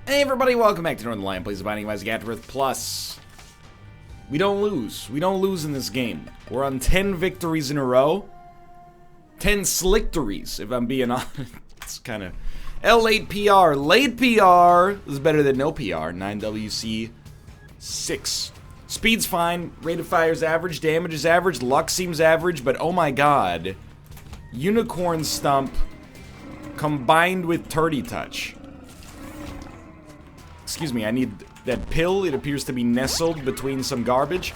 Hey everybody, welcome back to Northernlion Plays the Binding of Isaac AFTERBIRTH Plus. We don't lose. We don't lose in this game. We're on 10 victories in a row. 10 slicktories, if I'm being honest. It's kind of... L8 PR. Late PR is better than no PR. 9WC 6. Speed's fine. Rate of fire is average. Damage is average. Luck seems average. But oh my god. Unicorn Stump combined with Turdy Touch. Excuse me, I need that pill. It appears to be nestled between some garbage.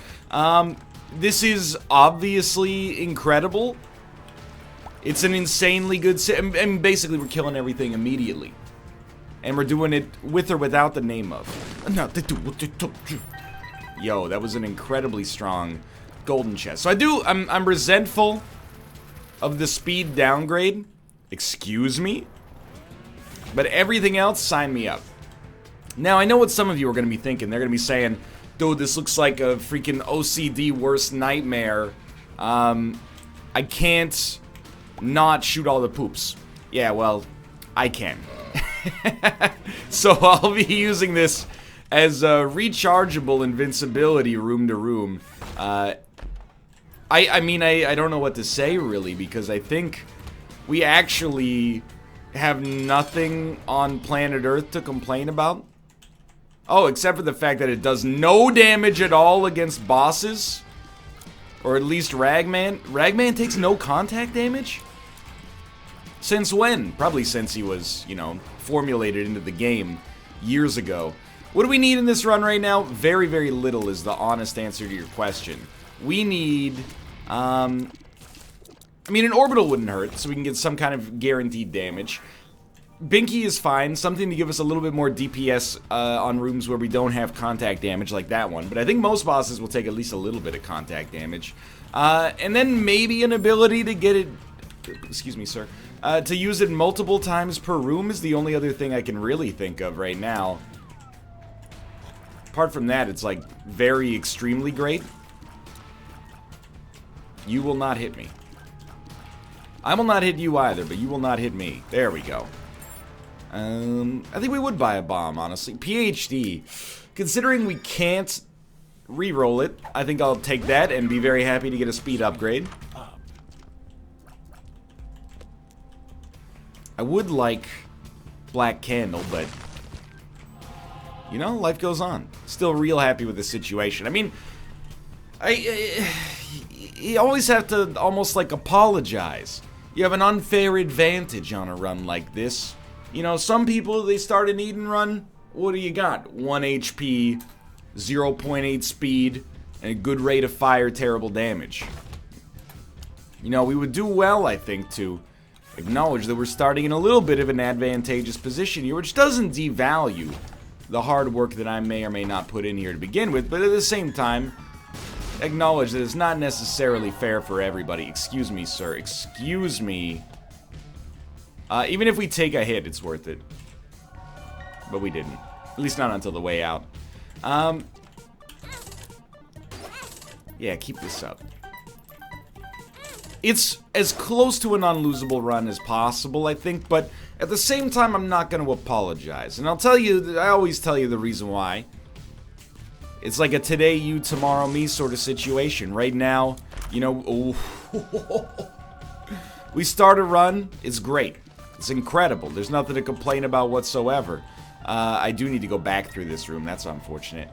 This is obviously incredible. It's an insanely good and basically we're killing everything immediately. And we're doing it with or without the name of. Yo, that was an incredibly strong golden chest. So I'm resentful of the speed downgrade. Excuse me. But everything else, sign me up. Now, I know what some of you are going to be thinking. They're going to be saying, dude, this looks like a freaking OCD worst nightmare. I can't not shoot all the poops. Yeah, well, I can. So I'll be using this as a rechargeable invincibility room to room. I mean, I don't know what to say, really, because I think we actually have nothing on planet Earth to complain about. Oh, except for the fact that it does no damage at all against bosses. Or at least Ragman. Ragman takes no contact damage? Since when? Probably since he was, you know, formulated into the game years ago. What do we need in this run right now? Very, very little is the honest answer to your question. We need, I mean, an orbital wouldn't hurt, so we can get some kind of guaranteed damage. Binky is fine, something to give us a little bit more DPS on rooms where we don't have contact damage like that one. But I think most bosses will take at least a little bit of contact damage. And then maybe an ability to get it, excuse me sir, to use it multiple times per room is the only other thing I can really think of right now. Apart from that, it's like very extremely great. You will not hit me. I will not hit you either, but you will not hit me. There we go. I think we would buy a bomb, honestly. PhD. Considering we can't re-roll it, I think I'll take that and be very happy to get a speed upgrade. I would like Black Candle, but... you know, life goes on. Still real happy with the situation. I mean, you always have to almost like apologize. You have an unfair advantage on a run like this. You know, some people, they start an Eden run, what do you got? 1 HP, 0.8 speed, and a good rate of fire, terrible damage. You know, we would do well, I think, to acknowledge that we're starting in a little bit of an advantageous position here, which doesn't devalue the hard work that I may or may not put in here to begin with, but at the same time, acknowledge that it's not necessarily fair for everybody. Excuse me, sir. Excuse me. Even if we take a hit, it's worth it. But we didn't. At least not until the way out. Yeah, keep this up. It's as close to an unlosable run as possible, I think, but at the same time, I'm not going to apologize. And I'll tell you, I always tell you the reason why. It's like a today you, tomorrow me sort of situation. Right now, you know, we start a run, it's great. It's incredible. There's nothing to complain about whatsoever. I do need to go back through this room. That's unfortunate.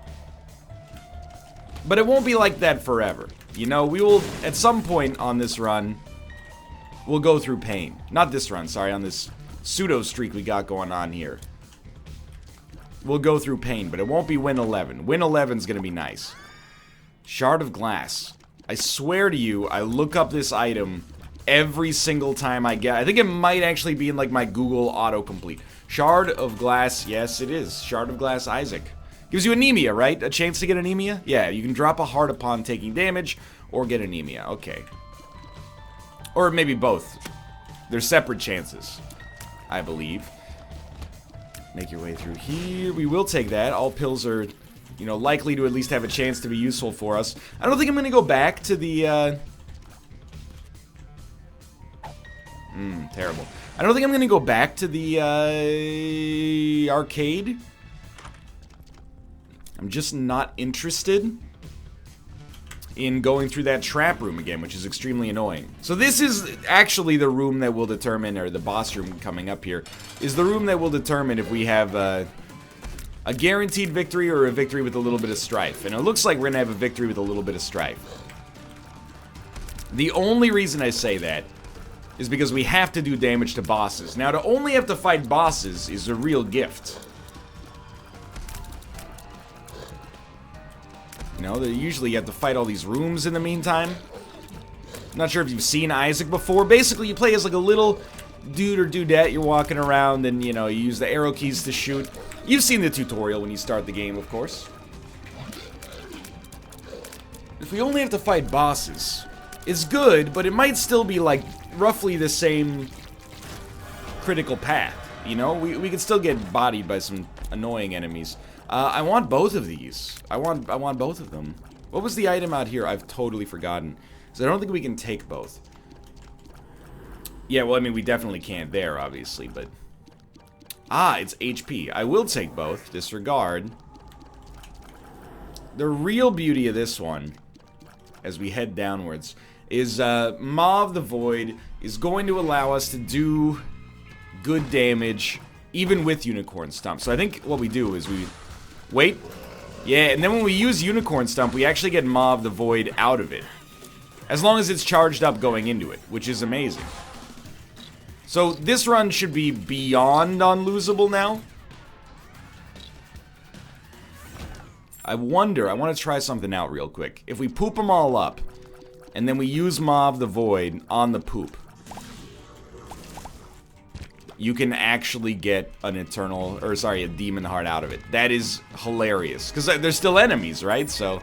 But it won't be like that forever. You know, we will, at some point on this run, we'll go through pain. Not this run, sorry, on this pseudo streak we got going on here. We'll go through pain, but it won't be win 11. Win 11's gonna be nice. Shard of Glass. I swear to you, I look up this item every single time I get. I think it might actually be in like my Google autocomplete. Shard of Glass, yes it is. Shard of Glass Isaac. Gives you anemia, right? A chance to get anemia? Yeah, you can drop a heart upon taking damage or get anemia. Okay. Or maybe both. They're separate chances, I believe. Make your way through here. We will take that. All pills are, you know, likely to at least have a chance to be useful for us. I don't think I'm going to go back to the, terrible. I don't think I'm going to go back to the arcade I'm just not interested in going through that trap room again, which is extremely annoying. So this is actually the room that will determine, or the boss room coming up here, is the room that will determine if we have a guaranteed victory or a victory with a little bit of strife. And it looks like we're gonna have a victory with a little bit of strife. The only reason I say that is because we have to do damage to bosses. Now, to only have to fight bosses is a real gift. You know, usually you have to fight all these rooms in the meantime. I'm not sure if you've seen Isaac before. Basically, you play as like a little dude or dudette. You're walking around and, you know, you use the arrow keys to shoot. You've seen the tutorial when you start the game, of course. If we only have to fight bosses, it's good, but it might still be like roughly the same critical path. You know, we could still get bodied by some annoying enemies. I want both of these. I want both of them. What was the item out here? I've totally forgotten. So I don't think we can take both. Yeah, well, I mean, we definitely can't there, obviously, but... Ah, it's HP. I will take both. Disregard. The real beauty of this one, as we head downwards, is Maw of the Void is going to allow us to do good damage, even with Unicorn Stump. So I think what we do is we... Wait. Yeah, and then when we use Unicorn Stump, we actually get Maw of the Void out of it. As long as it's charged up going into it, which is amazing. So this run should be beyond unlosable now. I wonder, I want to try something out real quick. If we poop them all up, and then we use Maw of the Void on the poop, you can actually get an eternal, or sorry, a demon heart out of it. That is hilarious, because they're still enemies, right? So,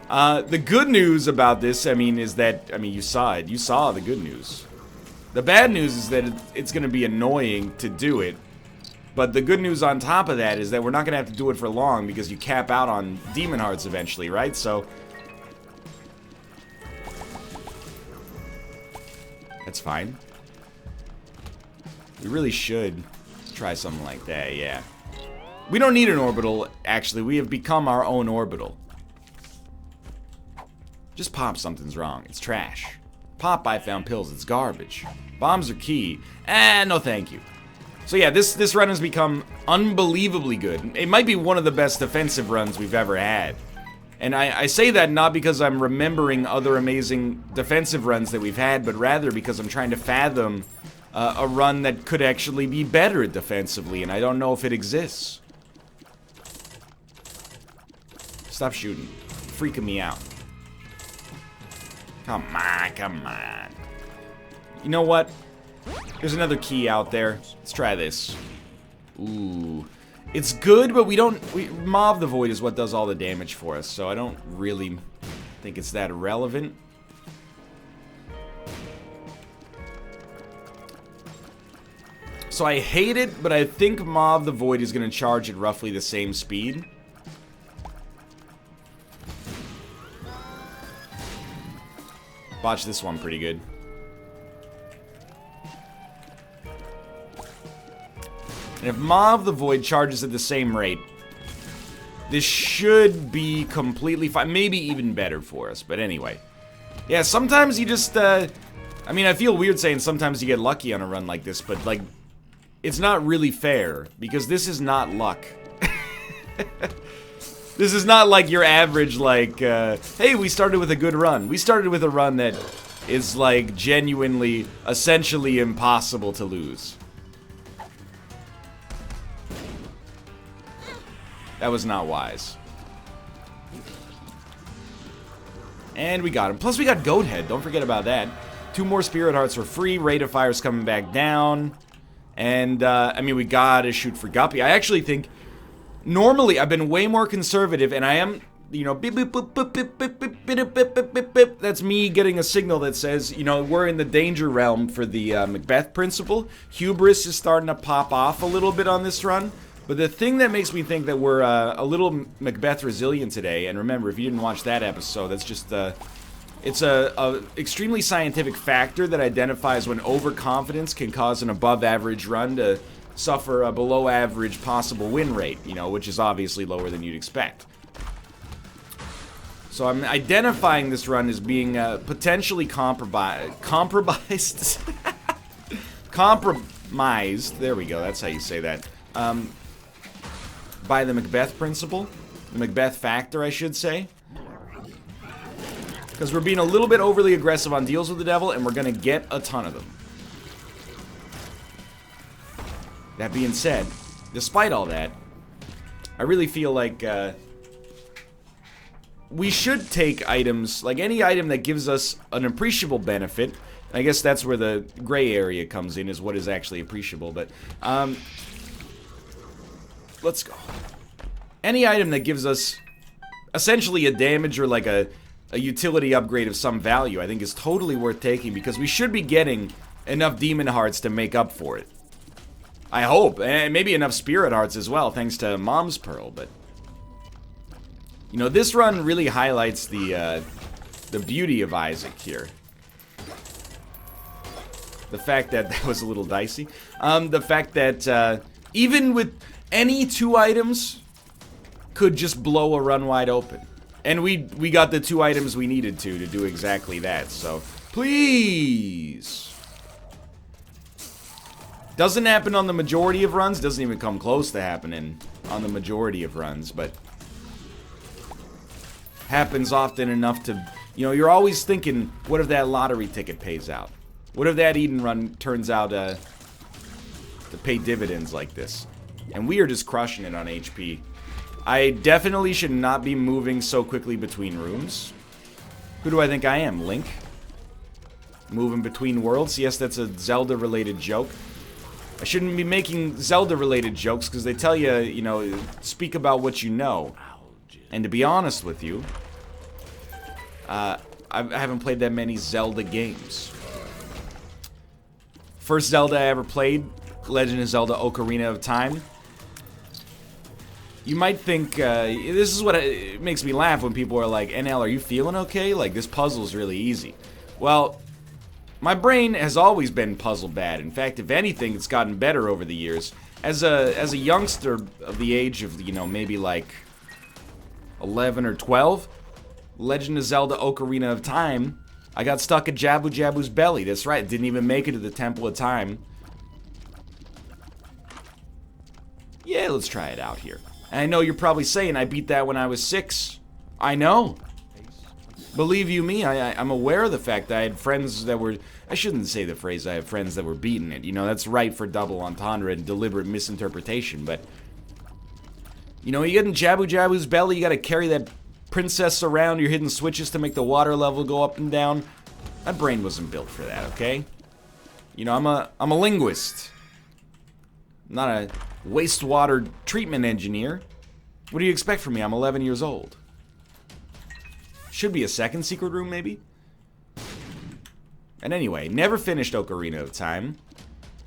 the good news about this, I mean, is that, I mean, you saw it. You saw the good news. The bad news is that it's going to be annoying to do it. But the good news on top of that is that we're not going to have to do it for long, because you cap out on demon hearts eventually, right? So, that's fine. We really should try something like that, yeah. We don't need an orbital, actually. We have become our own orbital. Just pop, something's wrong. It's trash. Pop, I found pills. It's garbage. Bombs are key. No thank you. So yeah, this run has become unbelievably good. It might be one of the best defensive runs we've ever had. And I say that not because I'm remembering other amazing defensive runs that we've had, but rather because I'm trying to fathom a run that could actually be better defensively, and I don't know if it exists. Stop shooting. Freaking me out. Come on, come on. You know what? There's another key out there. Let's try this. Ooh. It's good, but Maw of the Void is what does all the damage for us, so I don't really think it's that relevant. So I hate it, but I think Maw of the Void is going to charge at roughly the same speed. Watch this one pretty good. And if Maw of the Void charges at the same rate, this should be completely fine. Maybe even better for us, but anyway. Yeah, sometimes you just, I mean, I feel weird saying sometimes you get lucky on a run like this, but, like, it's not really fair, because this is not luck. This is not like your average, like, hey, we started with a good run. We started with a run that is, like, genuinely, essentially impossible to lose. That was not wise. And we got him. Plus, we got Goat Head. Don't forget about that. 2 more Spirit Hearts for free. Rate of Fire's coming back down. And, I mean, we gotta shoot for Guppy. I actually think... Normally, I've been way more conservative, and I am, you know, beep, beep, beep, beep, beep, beep, beep, beep, beep, beep, beep, beep. That's me getting a signal that says, you know, we're in the danger realm for the Macbeth principle. Hubris is starting to pop off a little bit on this run. But the thing that makes me think that we're a little Macbeth resilient today, and remember, if you didn't watch that episode, that's just, it's a extremely scientific factor that identifies when overconfidence can cause an above-average run to suffer a below-average possible win rate, you know, which is obviously lower than you'd expect. So I'm identifying this run as being potentially compromised. Compromised. There we go. That's how you say that. By the Macbeth principle. The Macbeth factor, I should say. Because we're being a little bit overly aggressive on deals with the devil, and we're going to get a ton of them. That being said, despite all that, I really feel like we should take items, like any item that gives us an appreciable benefit. I guess that's where the gray area comes in, is what is actually appreciable, but let's go. Any item that gives us essentially a damage or like a utility upgrade of some value, I think is totally worth taking, because we should be getting enough demon hearts to make up for it. I hope, and maybe enough spirit hearts as well, thanks to Mom's Pearl, but you know, this run really highlights the beauty of Isaac here. The fact that that was a little dicey. The fact that even with any 2 items could just blow a run wide open. And we got the 2 items we needed to do exactly that. So, please. Doesn't happen on the majority of runs. Doesn't even come close to happening on the majority of runs. But happens often enough to, you know, you're always thinking, what if that lottery ticket pays out? What if that Eden run turns out to pay dividends like this? And we are just crushing it on HP. I definitely should not be moving so quickly between rooms. Who do I think I am? Link? Moving between worlds? Yes, that's a Zelda-related joke. I shouldn't be making Zelda-related jokes because they tell you, you know, speak about what you know. And to be honest with you, I haven't played that many Zelda games. First Zelda I ever played, Legend of Zelda Ocarina of Time. You might think, this is what it makes me laugh when people are like, NL, are you feeling okay? Like, this puzzle's really easy. Well, my brain has always been puzzle bad. In fact, if anything, it's gotten better over the years. As a youngster of the age of, you know, maybe like 11 or 12, Legend of Zelda Ocarina of Time, I got stuck at Jabu Jabu's belly. That's right, didn't even make it to the Temple of Time. Yeah, let's try it out here. And I know you're probably saying I beat that when I was 6. I know. Believe you me, I'm aware of the fact that I had friends that were... I shouldn't say the phrase I have friends that were beating it. You know, that's right for double entendre and deliberate misinterpretation, but... You know, you get in Jabu Jabu's belly, you gotta carry that princess around your hidden switches to make the water level go up and down. My brain wasn't built for that, okay? You know, I'm a linguist. I'm not a wastewater treatment engineer. What do you expect from me? I'm 11 years old. Should be a second secret room, maybe? And anyway, never finished Ocarina of Time.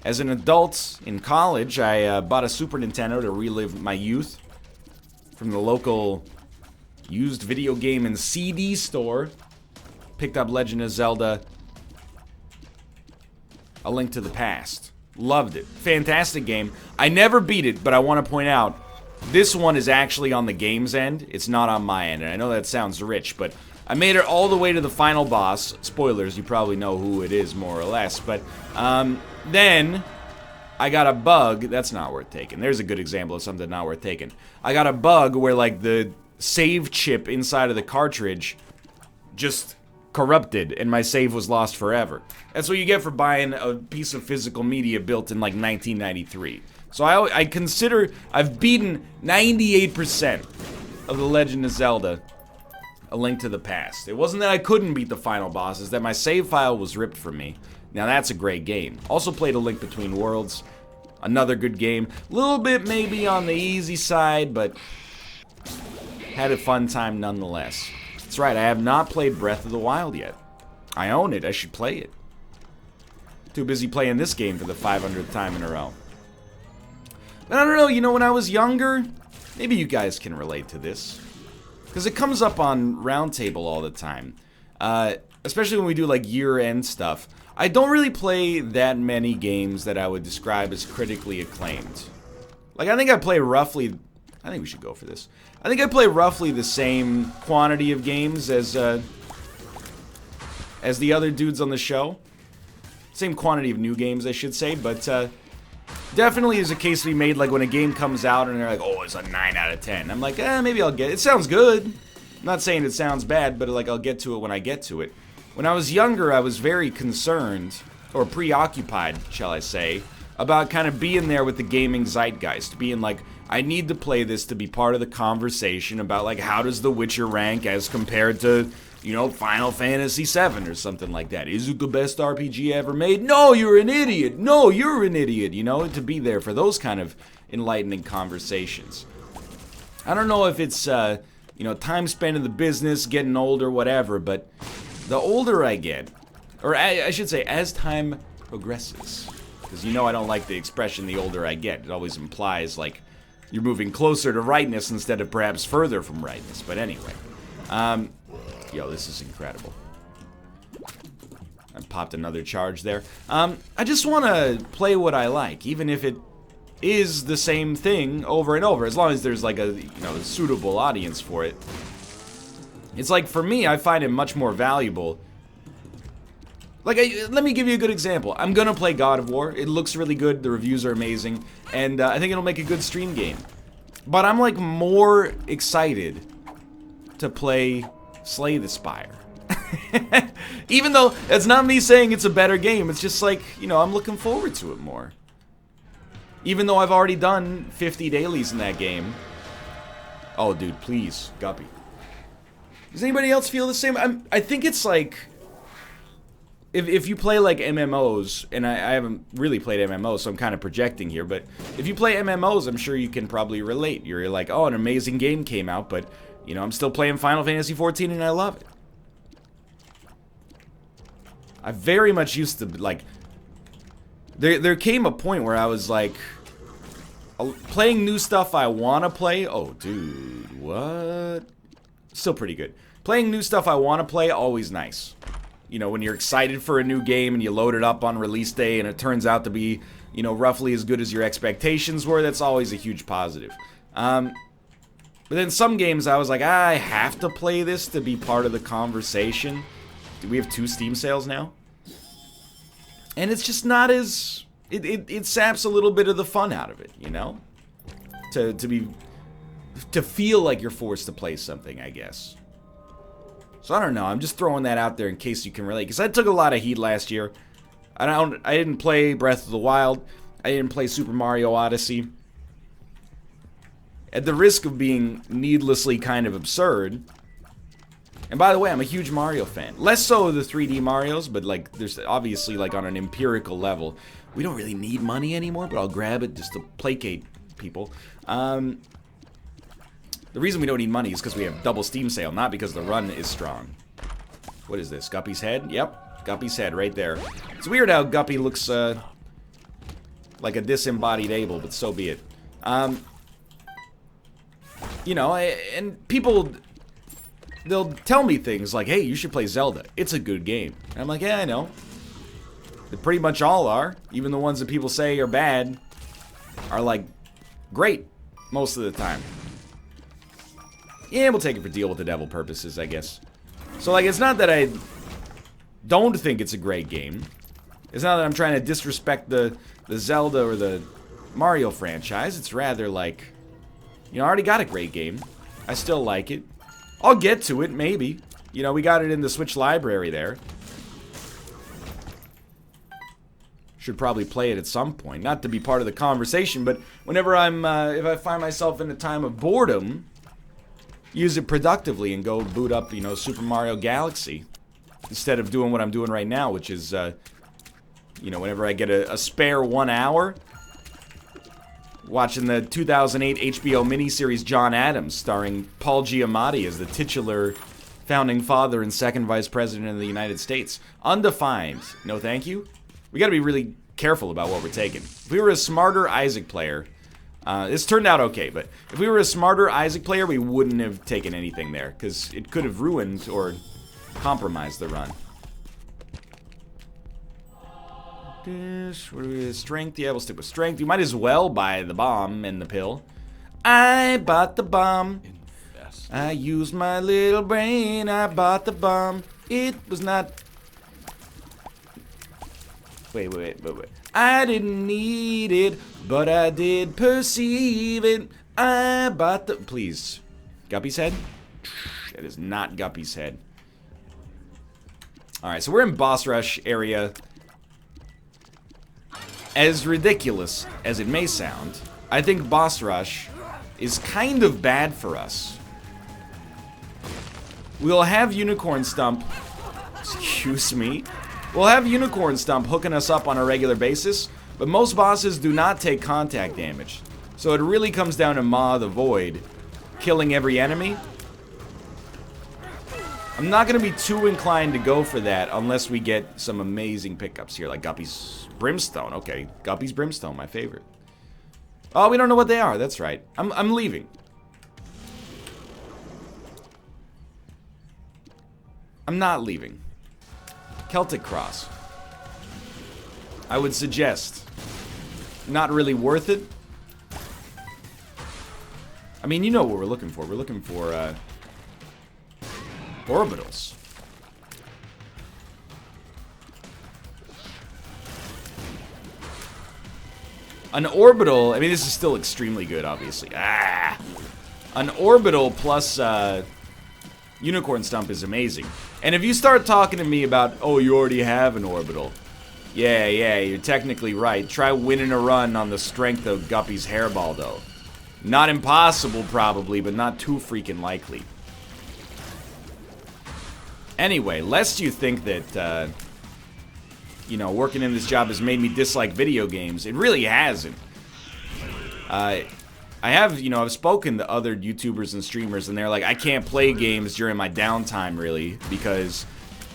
As an adult in college, I bought a Super Nintendo to relive my youth from the local used video game and CD store. Picked up Legend of Zelda A Link to the Past. Loved it. Fantastic game. I never beat it, but I want to point out, this one is actually on the game's end. It's not on my end, and I know that sounds rich, but I made it all the way to the final boss. Spoilers, you probably know who it is, more or less, but then I got a bug. That's not worth taking. There's a good example of something not worth taking. I got a bug where, like, the save chip inside of the cartridge just corrupted, and my save was lost forever. That's what you get for buying a piece of physical media built in, like, 1993. So I consider I've beaten 98% of The Legend of Zelda A Link to the Past. It wasn't that I couldn't beat the final boss, it's that my save file was ripped from me. Now that's a great game. Also played A Link Between Worlds. Another good game. A little bit maybe on the easy side, but had a fun time nonetheless. That's right, I have not played Breath of the Wild yet. I own it, I should play it. Too busy playing this game for the 500th time in a row. But I don't know, you know, when I was younger, maybe you guys can relate to this. Because it comes up on Roundtable all the time. Especially when we do, like, year-end stuff. I don't really play that many games that I would describe as critically acclaimed. Like, I think I play roughly I think we should go for this. I think I play roughly the same quantity of games as the other dudes on the show. Same quantity of new games, I should say, but definitely is a case to be made, like when a game comes out and they're like, oh, it's a 9 out of 10. I'm like, maybe I'll get it. It sounds good. I'm not saying it sounds bad, but like I'll get to it when I get to it. When I was younger, I was very concerned, or preoccupied, shall I say, about kind of being there with the gaming zeitgeist, being like, I need to play this to be part of the conversation about like how does The Witcher rank as compared to, you know, Final Fantasy VII or something like that. Is it the best RPG ever made? No, you're an idiot. No, you're an idiot. You know, to be there for those kind of enlightening conversations. I don't know if it's, you know, time spent in the business, getting older, whatever, but the older I get, or I should say as time progresses, because you know I don't like the expression the older I get. It always implies like you're moving closer to rightness instead of perhaps further from rightness. But anyway, yo, this is incredible. I popped another charge there. I just want to play what I like, even if it is the same thing over and over, as long as there's like a, you know, suitable audience for it. It's like, for me, I find it much more valuable. Like, let me give you a good example. I'm gonna play God of War. It looks really good. The reviews are amazing. And I think it'll make a good stream game. But I'm, like, more excited to play Slay the Spire. Even though it's not me saying it's a better game. It's just like, you know, I'm looking forward to it more. Even though I've already done 50 dailies in that game. Oh, dude, please. Guppy. Does anybody else feel the same? I think it's like... If you play like MMOs, and I haven't really played MMOs, so I'm kind of projecting here, but if you play MMOs, I'm sure you can probably relate. You're like, oh, an amazing game came out, but, you know, I'm still playing Final Fantasy XIV and I love it. I very much used to, like, there came a point where I was like, playing new stuff I want to play. Oh, dude, what? Still pretty good. Playing new stuff I want to play, always nice. You know, when you're excited for a new game and you load it up on release day and it turns out to be, you know, roughly as good as your expectations were, that's always a huge positive. But then some games I was like, I have to play this to be part of the conversation. Do we have 2 Steam sales now? And it's just not as... It saps a little bit of the fun out of it, you know? To feel like you're forced to play something, I guess. So I don't know, I'm just throwing that out there in case you can relate, because I took a lot of heat last year. I didn't play Breath of the Wild. I didn't play Super Mario Odyssey. At the risk of being needlessly kind of absurd. And by the way, I'm a huge Mario fan. Less so the 3D Marios, but like there's obviously like on an empirical level, we don't really need money anymore, but I'll grab it just to placate people. The reason we don't need money is because we have double Steam sale, not because the run is strong. What is this? Guppy's head? Yep, Guppy's head right there. It's weird how Guppy looks like a disembodied Abel, but so be it. You know, and people, they'll tell me things like, hey, you should play Zelda. It's a good game. And I'm like, yeah, I know. They pretty much all are. Even the ones that people say are bad are, like, great most of the time. Yeah, we'll take it for deal with the devil purposes, I guess. So, like, it's not that I don't think it's a great game. It's not that I'm trying to disrespect the Zelda or the Mario franchise. It's rather like, you know, I already got a great game. I still like it. I'll get to it, maybe. You know, we got it in the Switch library there. Should probably play it at some point. Not to be part of the conversation, but whenever I'm, if I find myself in a time of boredom, use it productively and go boot up, you know, Super Mario Galaxy. Instead of doing what I'm doing right now, which is, you know, whenever I get a spare 1 hour, watching the 2008 HBO miniseries John Adams, starring Paul Giamatti as the titular founding father and second vice president of the United States. Undefined. No thank you. We gotta be really careful about what we're taking. If we were a smarter Isaac player... this turned out okay, but if we were a smarter Isaac player, we wouldn't have taken anything there, because it could have ruined or compromised the run. Strength, yeah, we'll stick with strength. You might as well buy the bomb and the pill. I bought the bomb. I used my little brain. I bought the bomb. It was not... Wait. I didn't need it, but I did perceive it. I bought the... Please. Guppy's head? That is not Guppy's head. Alright, so we're in boss rush area. As ridiculous as it may sound, I think boss rush is kind of bad for us. We'll have Unicorn Stump... Excuse me? We'll have Unicorn Stump hooking us up on a regular basis, but most bosses do not take contact damage. So it really comes down to Maw the Void, killing every enemy. I'm not going to be too inclined to go for that unless we get some amazing pickups here, like Guppy's Brimstone. Okay, Guppy's Brimstone, my favorite. Oh, we don't know what they are. That's right. I'm leaving. I'm not leaving. Celtic Cross. I would suggest. Not really worth it. I mean, you know what we're looking for. We're looking for, orbitals. An orbital, I mean, this is still extremely good, obviously. An orbital plus, Unicorn Stump is amazing. And if you start talking to me about, oh, you already have an orbital. Yeah, you're technically right. Try winning a run on the strength of Guppy's hairball, though. Not impossible, probably, but not too freaking likely. Anyway, lest you think that, you know, working in this job has made me dislike video games, it really hasn't. I have, you know, I've spoken to other YouTubers and streamers, and they're like, I can't play games during my downtime, really, because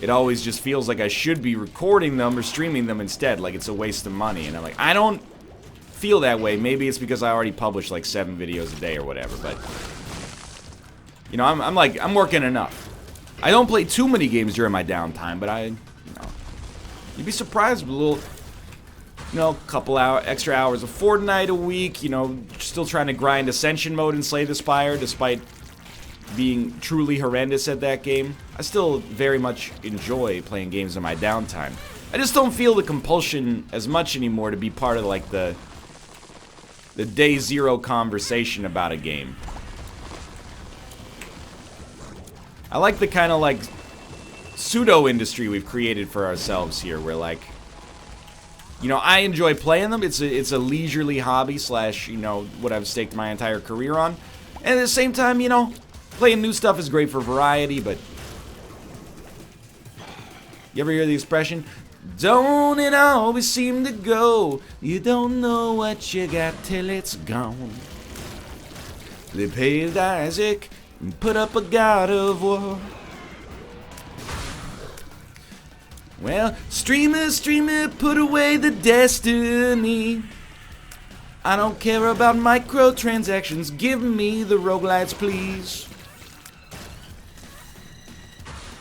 it always just feels like I should be recording them or streaming them instead, like it's a waste of money. And I'm like, I don't feel that way. Maybe it's because I already publish like 7 videos a day or whatever, but, you know, I'm working enough. I don't play too many games during my downtime, but you know, you'd be surprised with a little... You know, a couple extra hours of Fortnite a week, you know, still trying to grind Ascension mode in Slay the Spire, despite being truly horrendous at that game. I still very much enjoy playing games in my downtime. I just don't feel the compulsion as much anymore to be part of, like, the day zero conversation about a game. I like the kind of, like, pseudo-industry we've created for ourselves here, where, like... You know, I enjoy playing them. It's a leisurely hobby slash, you know, what I've staked my entire career on. And at the same time, you know, playing new stuff is great for variety, but... You ever hear the expression? Don't it always seem to go? You don't know what you got till it's gone. They paved Isaac and put up a god of war. Well, streamer, put away the destiny. I don't care about microtransactions. Give me the roguelites, please.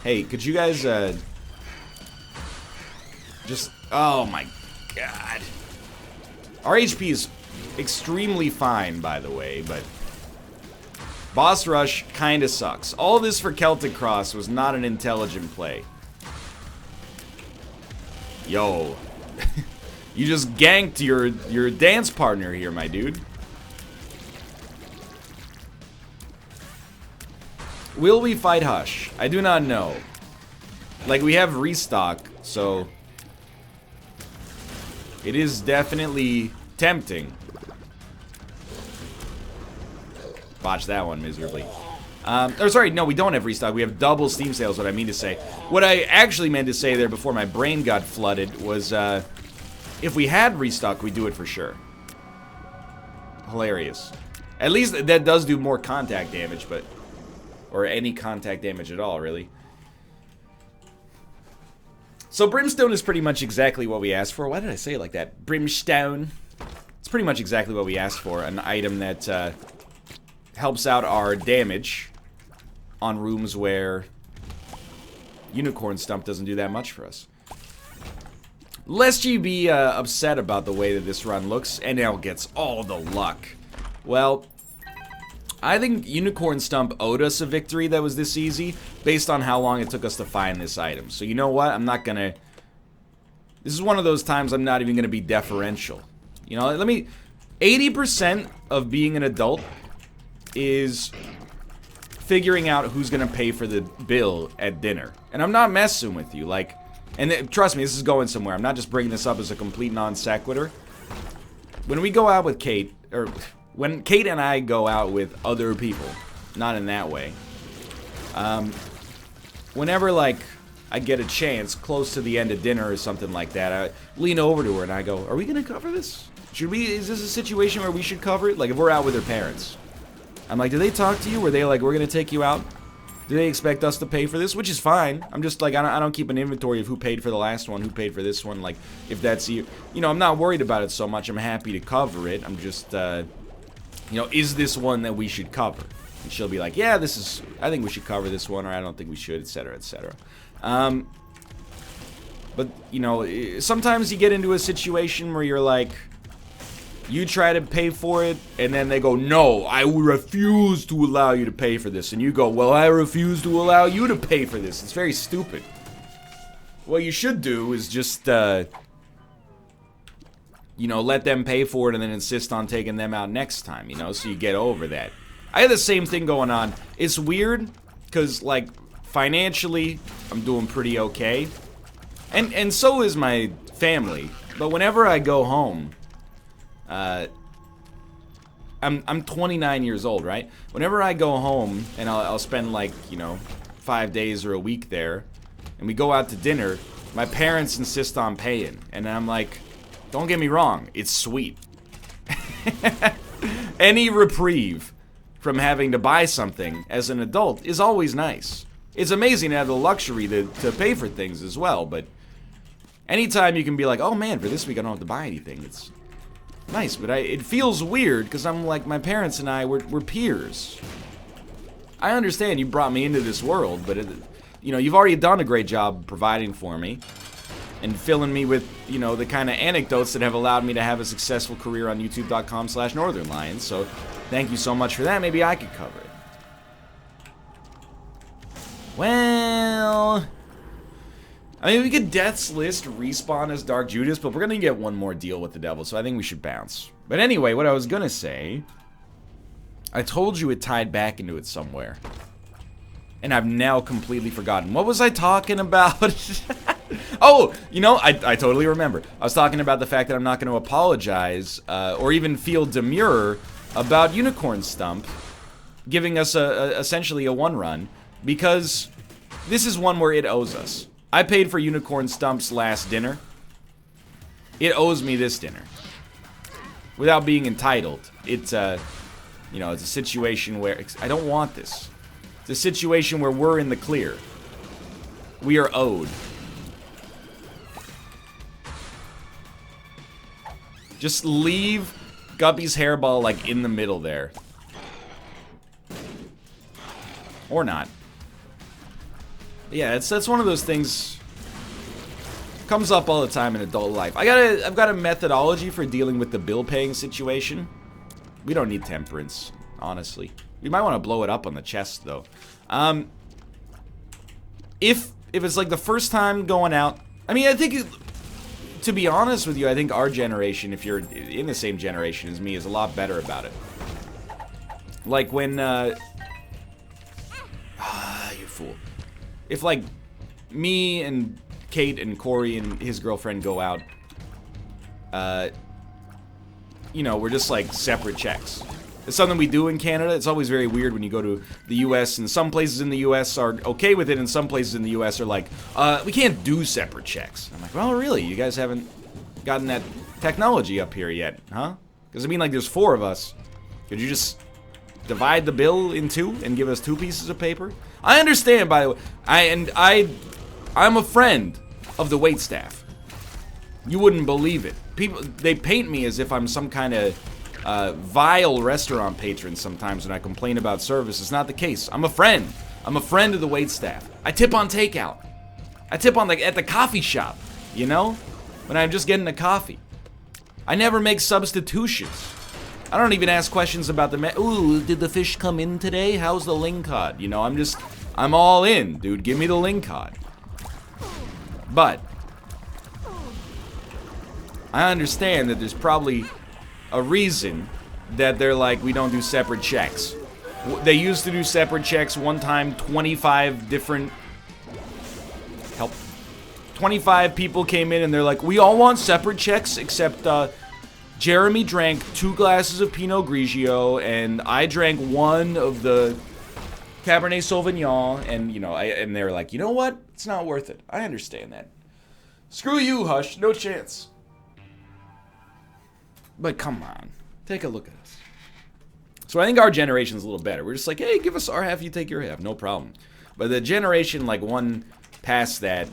Hey, could you guys, just... Oh, my God. Our HP is extremely fine, by the way, but... Boss Rush kinda sucks. All this for Celtic Cross was not an intelligent play. Yo, you just ganked your dance partner here, my dude. Will we fight Hush? I do not know. Like, we have restock, so it is definitely tempting. Botched that one miserably. Or sorry, no, we don't have restock. We have double Steam sales, what I mean to say. What I actually meant to say there before my brain got flooded was, if we had restock, we'd do it for sure. Hilarious. At least that does do more contact damage, but... Or any contact damage at all, really. So Brimstone is pretty much exactly what we asked for. Why did I say it like that? Brimstone. It's pretty much exactly what we asked for. An item that, helps out our damage on rooms where Unicorn Stump doesn't do that much for us. Lest you be upset about the way that this run looks, NL gets all the luck. Well, I think Unicorn Stump owed us a victory that was this easy based on how long it took us to find this item. So you know what? I'm not gonna... This is one of those times I'm not even gonna be deferential. You know, let me... 80% of being an adult is figuring out who's gonna pay for the bill at dinner. And I'm not messing with you, like... And trust me, this is going somewhere. I'm not just bringing this up as a complete non sequitur. When we go out with Kate, or... When Kate and I go out with other people, not in that way, whenever, like, I get a chance close to the end of dinner or something like that, I lean over to her and I go, are we going to cover this? Is this a situation where we should cover it? Like, if we're out with her parents. I'm like, do they talk to you? Were they like, we're going to take you out? Do they expect us to pay for this? Which is fine. I'm just like, I don't keep an inventory of who paid for the last one, who paid for this one. Like, if that's you. You know, I'm not worried about it so much. I'm happy to cover it. I'm just, you know, is this one that we should cover? And she'll be like, yeah, this is, I think we should cover this one, or I don't think we should, etc., etc. But, you know, sometimes you get into a situation where you're like, you try to pay for it, and then they go, no, I refuse to allow you to pay for this. And you go, well, I refuse to allow you to pay for this. It's very stupid. What you should do is just, you know, let them pay for it and then insist on taking them out next time, you know, so you get over that. I have the same thing going on. It's weird, because, like, financially, I'm doing pretty okay. And so is my family. But whenever I go home, I'm 29 years old, right? Whenever I go home, and I'll spend, like, you know, 5 days or a week there, and we go out to dinner, my parents insist on paying. And I'm like... Don't get me wrong, it's sweet. Any reprieve from having to buy something as an adult is always nice. It's amazing to have the luxury to pay for things as well, but anytime you can be like, oh man, for this week I don't have to buy anything, it's nice. But it feels weird, because I'm like, my parents and I, we're peers. I understand you brought me into this world, but, you know, you've already done a great job providing for me. And filling me with, you know, the kind of anecdotes that have allowed me to have a successful career on youtube.com/Northernlion. So, thank you so much for that. Maybe I could cover it. Well... I mean, we could Death's List respawn as Dark Judas, but we're gonna get one more deal with the devil, so I think we should bounce. But anyway, what I was gonna say... I told you it tied back into it somewhere. And I've now completely forgotten. What was I talking about? Oh, you know, I totally remember. I was talking about the fact that I'm not going to apologize or even feel demure about Unicorn Stump giving us essentially a one run, because this is one where it owes us. I paid for Unicorn Stump's last dinner. It owes me this dinner. Without being entitled. It's you know, it's a situation where I don't want this. It's a situation where we're in the clear. We are owed. Just leave Guppy's hairball, like, in the middle there. Or not. Yeah, that's one of those things. Comes up all the time in adult life. I've got a methodology for dealing with the bill paying situation. We don't need temperance, honestly. We might want to blow it up on the chest, though. If it's like the first time going out, I mean, I think, to be honest with you, I think our generation, if you're in the same generation as me, is a lot better about it. Like when, you fool. If, like, me and Kate and Corey and his girlfriend go out, you know, we're just, like, separate checks. It's something we do in Canada. It's always very weird when you go to the US, and some places in the US are okay with it, and some places in the US are like, we can't do separate checks. I'm like, well, really? You guys haven't gotten that technology up here yet, huh? Because, I mean, like, there's 4 of us. Could you just divide the bill in 2 and give us 2 pieces of paper? I understand, by the way. I'm a friend of the waitstaff. You wouldn't believe it. People, they paint me as if I'm some kind of vile restaurant patron sometimes when I complain about service. It's not the case. I'm a friend. I'm a friend of the waitstaff. I tip on takeout. I tip on at the coffee shop, you know? When I'm just getting a coffee. I never make substitutions. I don't even ask questions about the ooh, did the fish come in today? How's the lingcod? You know, I'm all in, dude. Give me the lingcod. But I understand that there's probably a reason that they're like, we don't do separate checks. They used to do separate checks one time, 25 different... Help. 25 people came in and they're like, we all want separate checks except, Jeremy drank 2 glasses of Pinot Grigio and I drank 1 of the Cabernet Sauvignon, and, you know, and they're like, you know what? It's not worth it. I understand that. Screw you, Hush. No chance. But come on. Take a look at us. So I think our generation's a little better. We're just like, hey, give us our half, you take your half. No problem. But the generation, like, one past that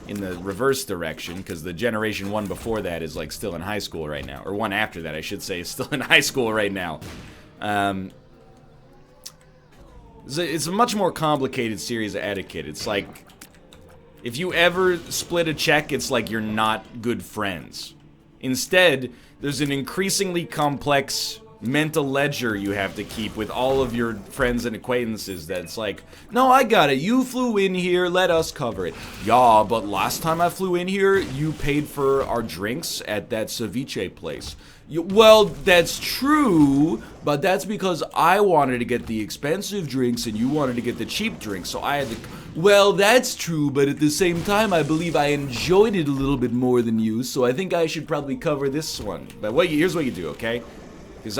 in the reverse direction, because the generation one before that is, like, still in high school right now. Or one after that, I should say, is still in high school right now. It's a much more complicated series of etiquette. It's like, if you ever split a check, it's like you're not good friends. Instead, there's an increasingly complex mental ledger you have to keep with all of your friends and acquaintances that's like, no, I got it. You flew in here. Let us cover it. Yeah, but last time I flew in here, you paid for our drinks at that ceviche place. Well, that's true, but that's because I wanted to get the expensive drinks and you wanted to get the cheap drinks, so I had to... Well, that's true, but at the same time, I believe I enjoyed it a little bit more than you, so I think I should probably cover this one. But here's what you do, okay? Because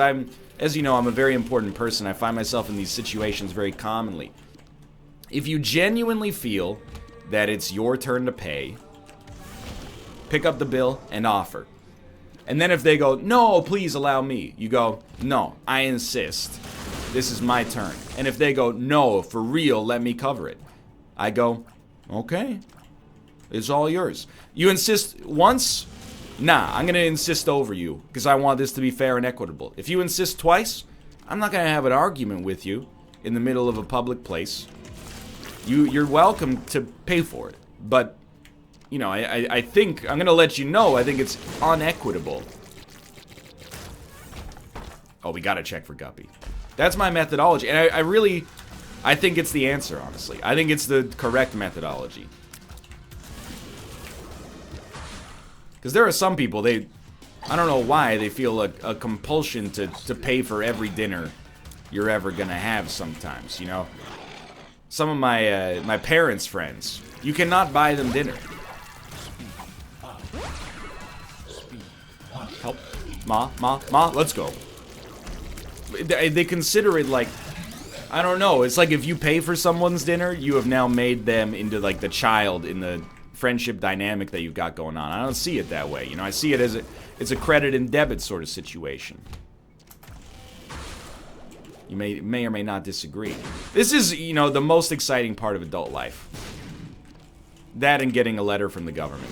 as you know, I'm a very important person. I find myself in these situations very commonly. If you genuinely feel that it's your turn to pay, pick up the bill and offer. And then if they go, no, please allow me, you go, no, I insist. This is my turn. And if they go, no, for real, let me cover it, I go, okay, it's all yours. You insist once, nah, I'm gonna insist over you because I want this to be fair and equitable. If you insist twice, I'm not gonna have an argument with you in the middle of a public place. You're welcome to pay for it, but you know, I think, I'm gonna let you know, I think it's unequitable. Oh, we gotta check for Guppy. That's my methodology, and I think it's the answer, honestly. I think it's the correct methodology. Because there are some people, I don't know why, they feel a compulsion to pay for every dinner you're ever gonna have sometimes, you know? Some of my parents' friends, you cannot buy them dinner. Help. Ma, let's go. They consider it like, I don't know, it's like if you pay for someone's dinner, you have now made them into like the child in the friendship dynamic that you've got going on. I don't see it that way, you know, I see it as it's a credit and debit sort of situation. You may or may not disagree. This is, you know, the most exciting part of adult life. That and getting a letter from the government.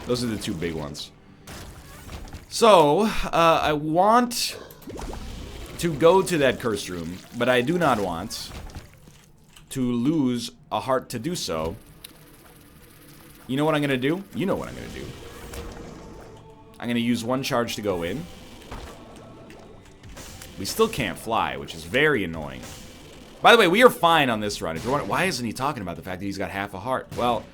Those are the two big ones. So, I want to go to that curse room, but I do not want to lose a heart to do so. You know what I'm gonna do? You know what I'm gonna do. I'm gonna use one charge to go in. We still can't fly, which is very annoying. By the way, we are fine on this run. If you're wondering, why isn't he talking about the fact that he's got half a heart? Well,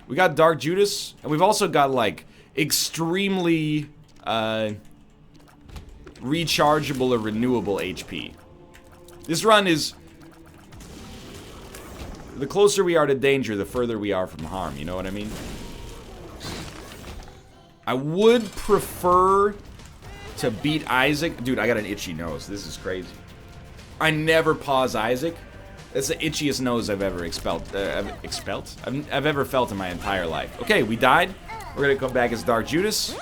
we got Dark Judas, and we've also got, like, extremely, rechargeable or renewable HP. This run is... The closer we are to danger, the further we are from harm, you know what I mean? I would prefer to beat Isaac. Dude, I got an itchy nose. This is crazy. I never pause Isaac. That's the itchiest nose I've ever I've ever felt in my entire life. Okay, we died. We're gonna come back as Dark Judas.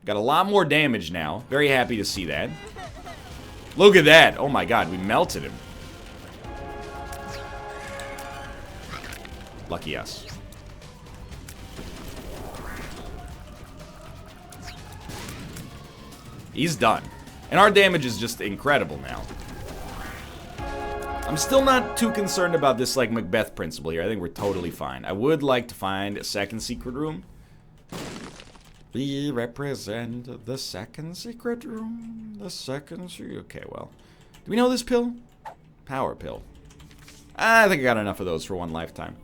Got a lot more damage now. Very happy to see that. Look at that. Oh my god, we melted him. Lucky us. He's done. And our damage is just incredible now. I'm still not too concerned about this, like, Macbeth principle here. I think we're totally fine. I would like to find a second secret room. We represent the second secret room. The second secret. Okay, well. Do we know this pill? Power pill. I think I got enough of those for one lifetime.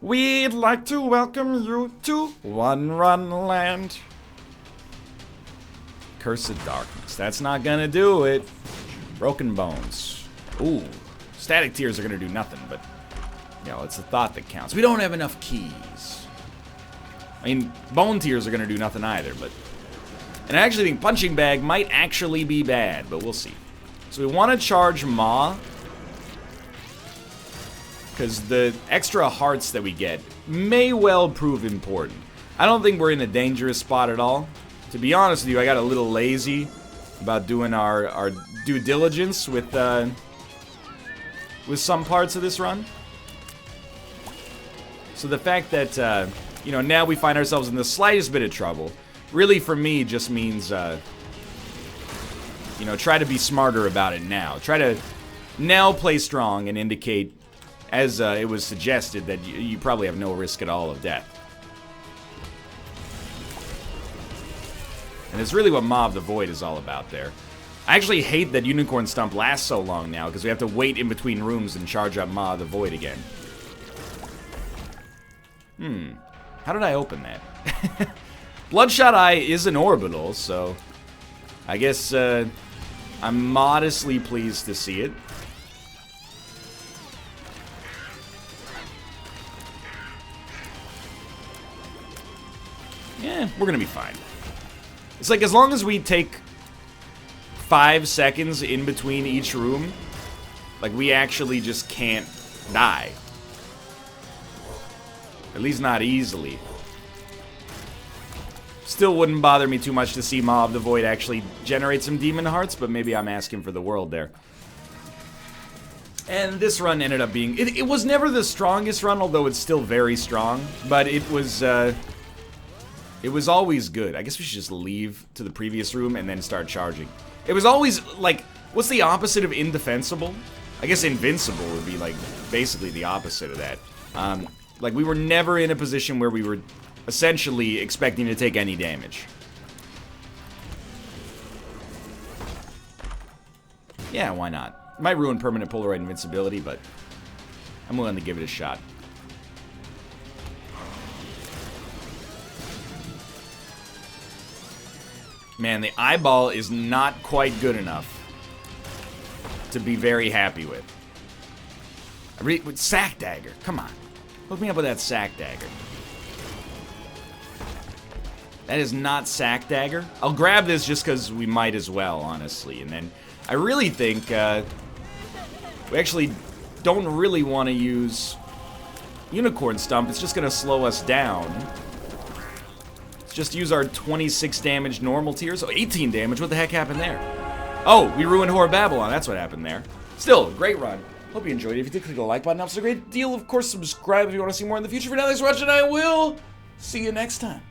We'd like to welcome you to Northernlion. Cursed darkness. That's not gonna do it. Broken bones. Ooh. Static tears are gonna do nothing, but you know, it's the thought that counts. We don't have enough keys. I mean, bone tears are gonna do nothing either, but. And I actually think punching bag might actually be bad, but we'll see. So we want to charge Maw. Because the extra hearts that we get may well prove important. I don't think we're in a dangerous spot at all. To be honest with you, I got a little lazy about doing our due diligence with some parts of this run. So the fact that, you know, now we find ourselves in the slightest bit of trouble, really for me just means, you know, try to be smarter about it now. Try to now play strong and indicate, as it was suggested, that you probably have no risk at all of death. And it's really what Maw of the Void is all about there. I actually hate that Unicorn Stump lasts so long now, because we have to wait in between rooms and charge up Maw of the Void again. How did I open that? Bloodshot Eye is an orbital, so I guess I'm modestly pleased to see it. Yeah, we're gonna be fine. It's like, as long as we take 5 seconds in between each room, like, we actually just can't die. At least not easily. Still wouldn't bother me too much to see Maw of the Void actually generate some demon hearts, but maybe I'm asking for the world there. And this run ended up being... It was never the strongest run, although it's still very strong, but it was always good. I guess we should just leave to the previous room and then start charging. It was always, like, what's the opposite of indefensible? I guess invincible would be, like, basically the opposite of that. Like, we were never in a position where we were essentially expecting to take any damage. Yeah, why not? Might ruin permanent Polaroid invincibility, but I'm willing to give it a shot. Man, the eyeball is not quite good enough to be very happy with. With sack dagger, come on. Hook me up with that sack dagger. That is not sack dagger. I'll grab this just because we might as well, honestly. And then I really think we actually don't really want to use Unicorn Stump. It's just going to slow us down. Let's just use our 26 damage normal tier. So 18 damage. What the heck happened there? Oh, we ruined Whore Babylon. That's what happened there. Still, great run. Hope you enjoyed it. If you did, click the like button. Helps a great deal. Of course, subscribe if you want to see more in the future. For now, thanks for watching. I will see you next time.